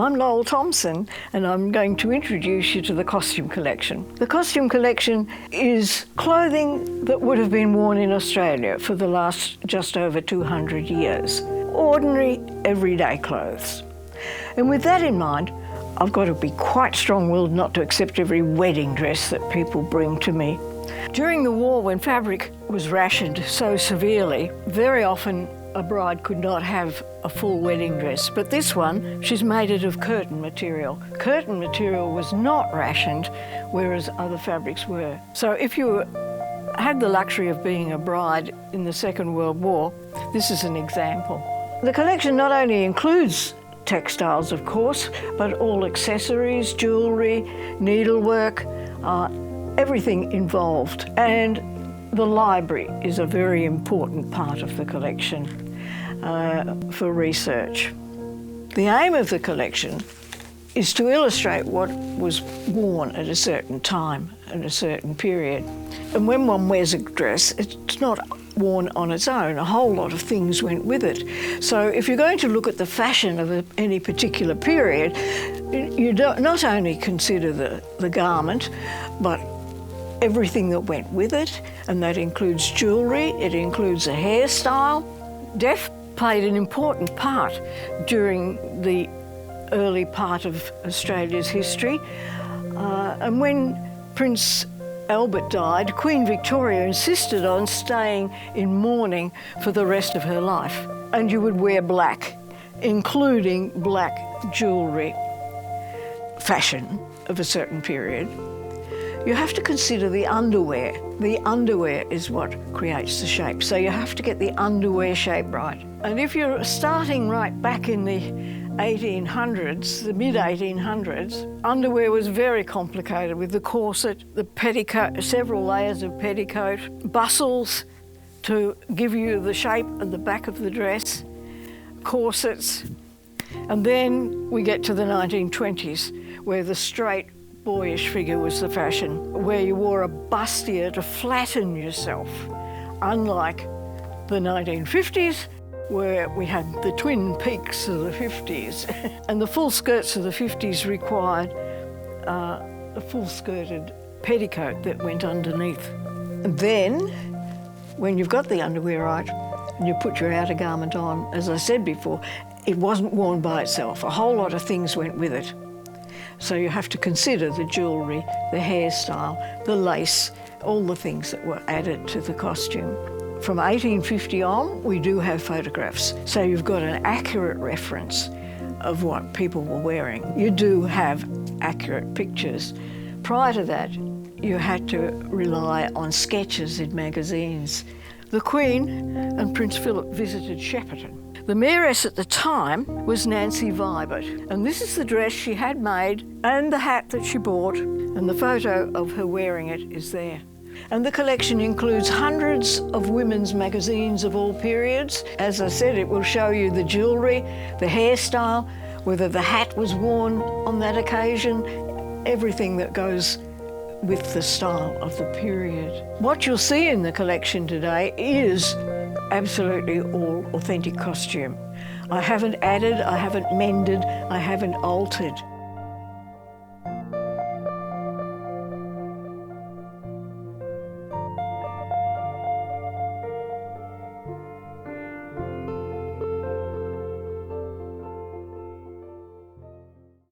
I'm Loel Thomson, and I'm going to introduce you to the costume collection. The costume collection is clothing that would have been worn in Australia for the last just over 200 years. Ordinary, everyday clothes. And with that in mind, I've got to be quite strong-willed not to accept every wedding dress that people bring to me. During the war, when fabric was rationed so severely, very often a bride could not have a full wedding dress, but this one, she's made it of curtain material. Curtain material was not rationed, whereas other fabrics were. So if you had the luxury of being a bride in the Second World War, this is an example. The collection not only includes textiles, of course, but all accessories, jewellery, needlework, everything involved. And the library is a very important part of the collection for research. The aim of the collection is to illustrate what was worn at a certain time, at a certain period. And when one wears a dress, it's not worn on its own. A whole lot of things went with it. So if you're going to look at the fashion of any particular period, you don't not only consider the garment, but everything that went with it, and that includes jewellery, it includes a hairstyle. Death played an important part during the early part of Australia's history. And when Prince Albert died, Queen Victoria insisted on staying in mourning for the rest of her life. And you would wear black, including black jewellery. Fashion of a certain period. You have to consider the underwear. The underwear is what creates the shape, so you have to get the underwear shape right. And if you're starting right back in the 1800s, the mid-1800s, underwear was very complicated with the corset, the petticoat, several layers of petticoat, bustles to give you the shape at the back of the dress, corsets. And then we get to the 1920s, where the straight, boyish figure was the fashion, where you wore a bustier to flatten yourself, unlike the 1950s, where we had the twin peaks of the 50s. And the full skirts of the 50s required a full-skirted petticoat that went underneath. And then, when you've got the underwear right, and you put your outer garment on, as I said before, it wasn't worn by itself. A whole lot of things went with it. So you have to consider the jewellery, the hairstyle, the lace, all the things that were added to the costume. From 1850 on, we do have photographs, so you've got an accurate reference of what people were wearing. You do have accurate pictures. Prior to that, you had to rely on sketches in magazines. The Queen and Prince Philip visited Shepparton. The mayoress at the time was Nancy Vibert, and this is the dress she had made and the hat that she bought, and the photo of her wearing it is there. And the collection includes hundreds of women's magazines of all periods. As I said, it will show you the jewellery, the hairstyle, whether the hat was worn on that occasion, everything that goes with the style of the period. What you'll see in the collection today is absolutely all authentic costume. I haven't added, I haven't mended, I haven't altered.